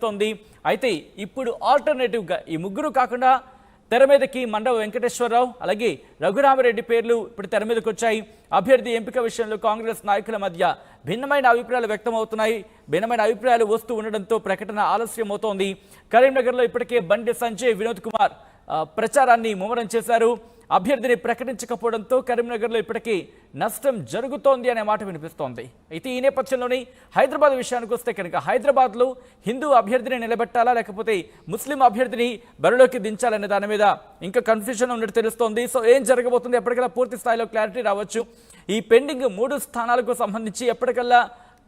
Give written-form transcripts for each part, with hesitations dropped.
తోంది. అయితే ఇప్పుడు ఆల్టర్నేటివ్గా ఈ ముగ్గురు కాకుండా తెర మీదకి మండవ వెంకటేశ్వరరావు అలాగే రఘురామరెడ్డి పేర్లు ఇప్పుడు తెర మీదకి వచ్చాయి. అభ్యర్థి ఎంపిక విషయంలో కాంగ్రెస్ నాయకుల మధ్య భిన్నమైన అభిప్రాయాలు వ్యక్తమవుతున్నాయి. భిన్నమైన అభిప్రాయాలు వస్తూ ఉండడంతో ప్రకటన ఆలస్యం అవుతోంది. కరీంనగర్లో ఇప్పటికే బండి సంజయ్, వినోద్ కుమార్ ప్రచారాన్ని ముమ్మరం చేశారు. అభ్యర్థిని ప్రకటించకపోవడంతో కరీంనగర్లో ఇప్పటికీ నష్టం జరుగుతోంది అనే మాట వినిపిస్తోంది. అయితే ఈ నేపథ్యంలోని హైదరాబాద్ విషయానికి వస్తే కనుక హైదరాబాద్లో హిందూ అభ్యర్థిని నిలబెట్టాలా లేకపోతే ముస్లిం అభ్యర్థిని బరిలోకి దించాలనే దాని మీద ఇంకా కన్ఫ్యూజన్ ఉన్నట్టు తెలుస్తోంది. సో ఏం జరగబోతుంది, ఎప్పటికల్లా పూర్తి స్థాయిలో క్లారిటీ రావచ్చు. ఈ పెండింగ్ 3 స్థానాలకు సంబంధించి ఎప్పటికల్లా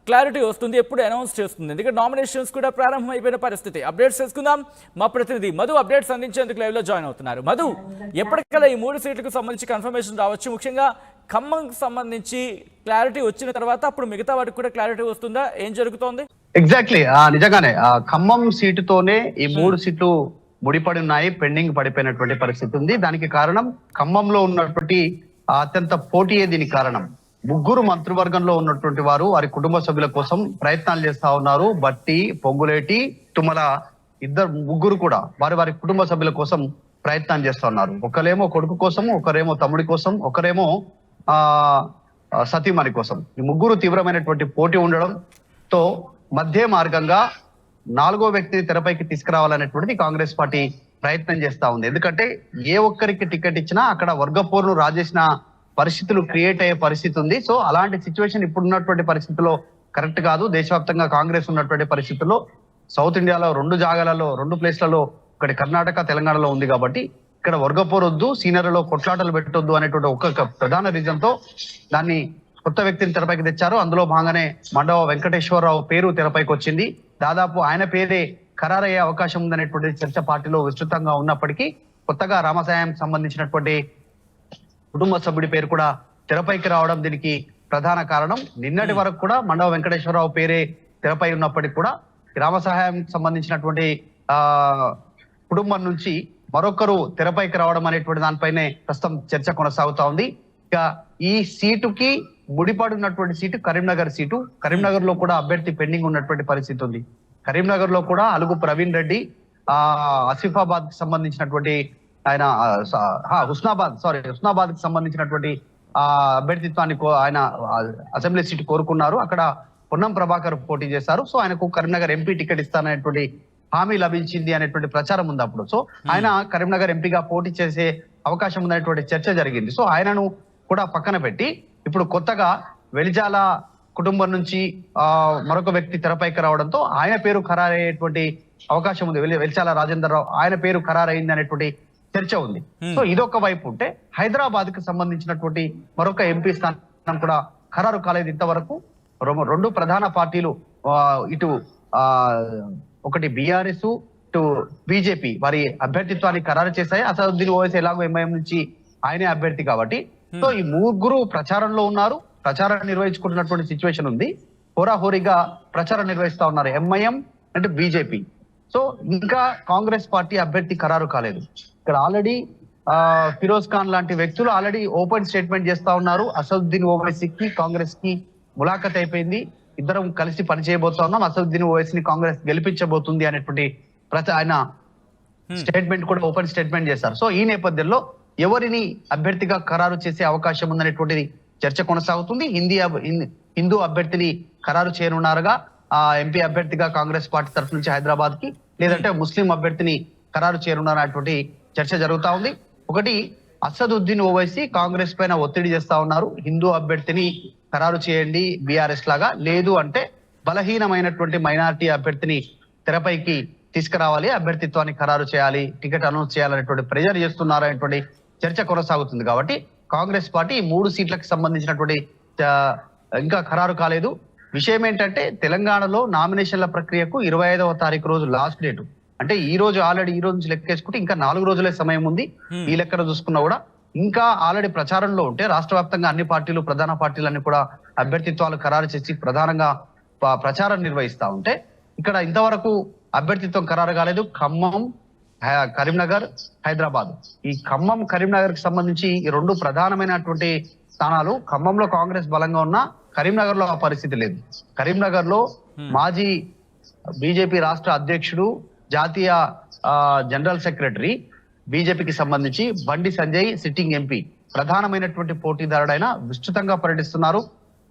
క్లారిటీ వస్తుంది, ఎప్పుడు అనౌన్స్ చేస్తుంది? ఎందుకంటే నామినేషన్స్ కూడా ప్రారంభమైపోయిన పరిస్థితి. అప్డేట్స్ చేసుకుందాం. మా ప్రతినిధి మధు అప్డేట్స్ అందించేందుకు లైవ్లో జాయిన్ అవుతున్నారు. మధు, ఎప్పటికల్లా ఈ 3 సీట్లకు సంబంధించి కన్ఫర్మేషన్ రావచ్చు? ముఖ్యంగా ఖమ్మంకి సంబంధించి క్లారిటీ వచ్చిన తర్వాత అప్పుడు మిగతా వాటికి కూడా క్లారిటీ వస్తుందా? ఏం జరుగుతోంది? ఎగ్జాక్ట్లీ నిజంగానే ఖమ్మం సీటుతోనే ఈ 3 సీట్లు ముడిపడి ఉన్నాయి, పెండింగ్ పడిపోయినటువంటి పరిస్థితి ఉంది. దానికి కారణం ఖమ్మంలో ఉన్నటువంటి అత్యంత పోటీయే దీనికి కారణం. ముగ్గురు మంత్రివర్గంలో ఉన్నటువంటి వారు వారి కుటుంబ సభ్యుల కోసం ప్రయత్నాలు చేస్తా ఉన్నారు. బట్టి, పొంగులేటి, తుమ్మల ముగ్గురు కూడా వారి వారి కుటుంబ సభ్యుల కోసం ప్రయత్నం చేస్తా ఉన్నారు. ఒకరేమో కొడుకు కోసం, ఒకరేమో తమ్ముడి కోసం, ఒకరేమో సతీమణి కోసం. ఈ ముగ్గురు తీవ్రమైనటువంటి పోటీ ఉండడంతో మధ్య మార్గంగా 4వ వ్యక్తిని తెరపైకి తీసుకురావాలనేటువంటిది కాంగ్రెస్ పార్టీ ప్రయత్నం చేస్తా ఉంది. ఎందుకంటే ఏ ఒక్కరికి టికెట్ ఇచ్చినా అక్కడ వర్గపోరును రాజేసిన పరిస్థితులు క్రియేట్ అయ్యే పరిస్థితి ఉంది. సో అలాంటి సిచ్యువేషన్ ఇప్పుడు ఉన్నటువంటి పరిస్థితుల్లో కరెక్ట్ కాదు. దేశవ్యాప్తంగా కాంగ్రెస్ ఉన్నటువంటి పరిస్థితుల్లో సౌత్ ఇండియాలో 2 జాగాలలో 2 ప్లేస్లలో, ఒకటి కర్ణాటక, తెలంగాణలో ఉంది. కాబట్టి ఇక్కడ వర్గపోరొద్దు, సీనియర్లలో కొట్లాటలు పెట్టొద్దు అనేటువంటి ఒక ప్రధాన రీజన్ తో దాన్ని కొత్త వ్యక్తిని తెరపైకి తెచ్చారు. అందులో భాగంగానే మండవ వెంకటేశ్వరరావు పేరు తెరపైకి వచ్చింది. దాదాపు ఆయన పేరే ఖరారయ్యే అవకాశం ఉందనేటువంటి చర్చ పార్టీలో విస్తృతంగా ఉన్నప్పటికీ కొత్తగా రామసాయం సంబంధించినటువంటి కుటుంబ సభ్యుడి పేరు కూడా తెరపైకి రావడం దీనికి ప్రధాన కారణం. నిన్నటి వరకు కూడా మండవ వెంకటేశ్వరరావు పేరే తెరపై ఉన్నప్పటికీ కూడా గ్రామ సహాయం సంబంధించినటువంటి కుటుంబం నుంచి మరొకరు తెరపైకి రావడం అనేటువంటి దానిపైనే ప్రస్తుతం చర్చ కొనసాగుతా ఉంది. ఇక ఈ సీటుకి ముడిపడినటువంటి సీటు కరీంనగర్ సీటు. కరీంనగర్ లో కూడా అభ్యర్థి పెండింగ్ ఉన్నటువంటి పరిస్థితి ఉంది. కరీంనగర్ లో కూడా అలుగు ప్రవీణ్ రెడ్డి ఆసిఫాబాద్ కి సంబంధించినటువంటి ఆయన హుస్నాబాద్ కి సంబంధించినటువంటి అభ్యర్థిత్వాన్ని ఆయన అసెంబ్లీ సీట్ కోరుకున్నారు. అక్కడ పొన్నం ప్రభాకర్ పోటీ చేశారు. సో ఆయనకు కరీంనగర్ ఎంపీ టికెట్ ఇస్తాననేటువంటి హామీ లభించింది అనేటువంటి ప్రచారం ఉంది అప్పుడు. సో ఆయన కరీంనగర్ ఎంపీగా పోటీ చేసే అవకాశం ఉందనేటువంటి చర్చ జరిగింది. సో ఆయనను కూడా పక్కన పెట్టి ఇప్పుడు కొత్తగా వెలిజాల కుటుంబం నుంచి మరొక వ్యక్తి తెరపైకి రావడంతో ఆయన పేరు ఖరారయ్యేటువంటి అవకాశం ఉంది. వెలిచాల రాజేందర్ రావు ఆయన పేరు ఖరారైంది అనేటువంటి చర్చ ఉంది. సో ఇదొక వైపు ఉంటే హైదరాబాద్ కి సంబంధించినటువంటి మరొక ఎంపీ స్థానం కూడా ఖరారు కాలేదు ఇంతవరకు. 2 ప్రధాన పార్టీలు ఇటు ఒకటి బీఆర్ఎస్, ఇటు బీజేపీ వారి అభ్యర్థిత్వాన్ని ఖరారు చేశాయి. అసదుద్దీన్ ఓవైసీ ఎలాగో ఎంఐఎం నుంచి ఆయనే అభ్యర్థి కాబట్టి. సో ఈ ముగ్గురు ప్రచారంలో ఉన్నారు, ప్రచారం నిర్వహించుకుంటున్నటువంటి సిచ్యువేషన్ ఉంది. హోరాహోరీగా ప్రచారం నిర్వహిస్తా ఉన్నారు ఎంఐఎం అంటే బీజేపీ. సో ఇంకా కాంగ్రెస్ పార్టీ అభ్యర్థి ఖరారు కాలేదు. ఇక్కడ ఆల్రెడీ ఫిరోజ్ ఖాన్ లాంటి వ్యక్తులు ఆల్రెడీ ఓపెన్ స్టేట్మెంట్ చేస్తా ఉన్నారు. అసదుద్దీన్ ఓవైసీకి కాంగ్రెస్ కి ములాఖత్ అయిపోయింది, ఇద్దరం కలిసి పనిచేయబోతా ఉన్నాం, అసదుద్దీన్ ఓవైసీని కాంగ్రెస్ గెలిపించబోతుంది అనేటువంటి ఆయన స్టేట్మెంట్ కూడా ఓపెన్ స్టేట్మెంట్ చేశారు. సో ఈ నేపథ్యంలో ఎవరిని అభ్యర్థిగా ఖరారు చేసే అవకాశం ఉందనేటువంటిది చర్చ కొనసాగుతుంది. హిందూ అభ్యర్థిని ఖరారు చేయనున్నారుగా ఎంపీ అభ్యర్థిగా కాంగ్రెస్ పార్టీ తరఫు నుంచి హైదరాబాద్ కి, లేదంటే ముస్లిం అభ్యర్థిని ఖరారు చేయనున్నారనేటువంటి చర్చ జరుగుతా ఉంది. ఒకటి అసదుద్దీన్ ఓవైసీ కాంగ్రెస్ పైన ఒత్తిడి చేస్తా ఉన్నారు, హిందూ అభ్యర్థిని ఖరారు చేయండి బీఆర్ఎస్ లాగా, లేదు అంటే బలహీనమైనటువంటి మైనారిటీ అభ్యర్థిని తెరపైకి తీసుకురావాలి, అభ్యర్థిత్వాన్ని ఖరారు చేయాలి, టికెట్ అనౌన్స్ చేయాలనేటువంటి ప్రెజర్ చేస్తున్నారు అనేటువంటి చర్చ కొనసాగుతుంది. కాబట్టి కాంగ్రెస్ పార్టీ 3 సీట్లకు సంబంధించినటువంటి ఇంకా ఖరారు కాలేదు. విషయం ఏంటంటే తెలంగాణలో నామినేషన్ల ప్రక్రియకు 25వ తారీఖు రోజు లాస్ట్ డేట్. అంటే ఈ రోజు ఆల్రెడీ ఈ రోజు నుంచి లెక్కేసుకుంటే ఇంకా 4 రోజులే సమయం ఉంది. ఈ లెక్కన చూసుకున్నా కూడా ఇంకా ఆల్రెడీ ప్రచారంలో ఉంటే రాష్ట్ర వ్యాప్తంగా అన్ని పార్టీలు, ప్రధాన పార్టీలన్నీ కూడా అభ్యర్థిత్వాలు ఖరారు చేసి ప్రధానంగా ప్రచారం నిర్వహిస్తా ఉంటే ఇక్కడ ఇంతవరకు అభ్యర్థిత్వం ఖరారు కాలేదు. ఖమ్మం, కరీంనగర్, హైదరాబాద్. ఈ ఖమ్మం, కరీంనగర్ కి సంబంధించి ఈ 2 ప్రధానమైనటువంటి స్థానాలు. ఖమ్మంలో కాంగ్రెస్ బలంగా ఉన్నా కరీంనగర్ లో ఆ పరిస్థితి లేదు. కరీంనగర్ లో మాజీ బీజేపీ రాష్ట్ర అధ్యక్షుడు, జాతీయ జనరల్ సెక్రటరీ, బీజేపీకి సంబంధించి బండి సంజయ్ సిట్టింగ్ ఎంపీ ప్రధానమైనటువంటి పోటీదారుడైన విస్తృతంగా పర్యటిస్తున్నారు.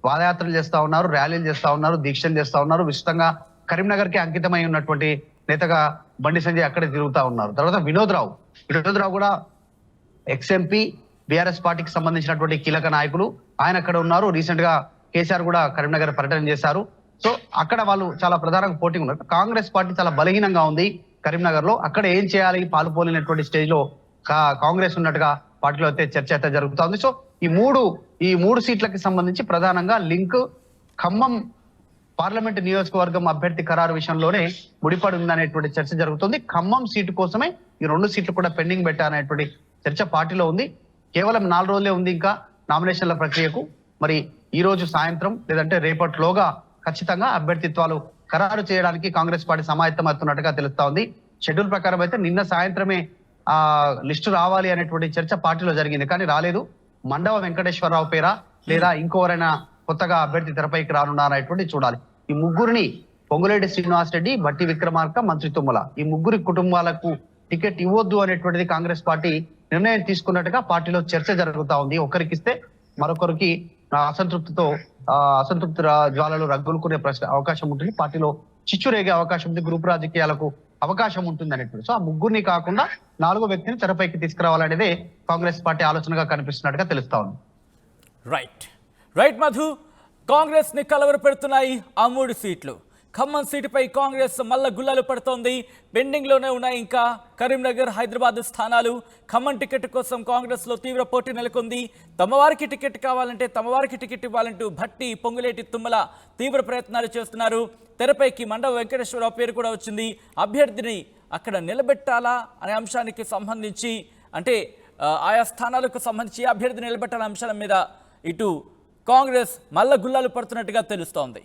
పాదయాత్రలు చేస్తా ఉన్నారు, ర్యాలీలు చేస్తా ఉన్నారు, దీక్షలు చేస్తా ఉన్నారు. విస్తృతంగా కరీంనగర్ కి అంకితమై ఉన్నటువంటి నేతగా బండి సంజయ్ అక్కడే తిరుగుతా ఉన్నారు. తర్వాత వినోద్ రావు కూడా ఎక్స్ఎంపీ, బీఆర్ఎస్ పార్టీకి సంబంధించినటువంటి కీలక నాయకులు, ఆయన అక్కడ ఉన్నారు. రీసెంట్ గా కేసీఆర్ కూడా కరీంనగర్ పర్యటన చేశారు. సో అక్కడ వాళ్ళు చాలా ప్రధానంగా పోటీ ఉన్నారు. కాంగ్రెస్ పార్టీ చాలా బలహీనంగా ఉంది కరీంనగర్ లో. అక్కడ ఏం చేయాలి, పాలుపోలేనటువంటి స్టేజ్ లో కాంగ్రెస్ ఉన్నట్టుగా పార్టీలో అయితే చర్చ అయితే జరుగుతా ఉంది. సో ఈ మూడు సీట్లకి సంబంధించి ప్రధానంగా లింక్ ఖమ్మం పార్లమెంట్ నియోజకవర్గం అభ్యర్థి ఖరారు విషయంలోనే ముడిపడి ఉందనేటువంటి చర్చ జరుగుతుంది. ఖమ్మం సీటు కోసమే ఈ 2 సీట్లు కూడా పెండింగ్ పెట్టాలనేటువంటి చర్చ పార్టీలో ఉంది. కేవలం 4 రోజులే ఉంది ఇంకా నామినేషన్ల ప్రక్రియకు. మరి ఈ రోజు సాయంత్రం లేదంటే రేపటిలోగా ఖచ్చితంగా అభ్యర్థిత్వాలు ఖరారు చేయడానికి కాంగ్రెస్ పార్టీ సమాయత్తమవుతున్నట్టుగా తెలుస్తా ఉంది. షెడ్యూల్ ప్రకారం అయితే నిన్న సాయంత్రమే లిస్టు రావాలి అనేటువంటి చర్చ పార్టీలో జరిగింది, కానీ రాలేదు. మండవ వెంకటేశ్వరరావు పేరా లేదా ఇంకోవరైనా కొత్తగా అభ్యర్థి తెరపైకి రానున్నారనేటువంటి చూడాలి. ఈ ముగ్గురిని పొంగులేటి శ్రీనివాస్ రెడ్డి, బట్టి విక్రమార్క, మంత్రి తుమ్మల, ఈ ముగ్గురి కుటుంబాలకు టికెట్ ఇవ్వద్దు అనేటువంటిది కాంగ్రెస్ పార్టీ నిర్ణయం తీసుకున్నట్టుగా పార్టీలో చర్చ జరుగుతా ఉంది. ఒకరికిస్తే మరొకరికి అసంతృప్తి జ్వాలలు రగ్గులుకునే అవకాశం ఉంటుంది. పార్టీలో చిచ్చు రేగే అవకాశం ఉంది, గ్రూప్ రాజకీయాలకు అవకాశం ఉంటుంది అనేటువంటి. సో ఆ ముగ్గురిని కాకుండా 4వ వ్యక్తిని తెరపైకి తీసుకురావాలనేదే కాంగ్రెస్ పార్టీ ఆలోచనగా కనిపిస్తున్నట్టుగా తెలుస్తా ఉంది. రైట్ మధు, కాంగ్రెస్ ని కలవర పెడుతున్నాయి ఆ 3 సీట్లు. ఖమ్మం సీటుపై కాంగ్రెస్ మల్ల గుల్లలు పడుతోంది. పెండింగ్ లోనే ఉన్నాయి ఇంకా కరీంనగర్, హైదరాబాద్ స్థానాలు. ఖమ్మం టికెట్ కోసం కాంగ్రెస్ లో తీవ్ర పోటీ నెలకొంది. తమవారికి టికెట్ కావాలంటే తమవారికి టికెట్ ఇవ్వాలంటూ భట్టి, పొంగులేటి, తుమ్మల తీవ్ర ప్రయత్నాలు చేస్తున్నారు. తెరపైకి మండవ వెంకటేశ్వరరావు పేరు కూడా వచ్చింది. అభ్యర్థిని అక్కడ నిలబెట్టాలా అనే అంశానికి సంబంధించి, అంటే ఆయా స్థానాలకు సంబంధించి అభ్యర్థిని నిలబెట్టాలనే అంశాల మీద ఇటు కాంగ్రెస్ మల్ల గుల్లాలు పడుతున్నట్టుగా తెలుస్తోంది.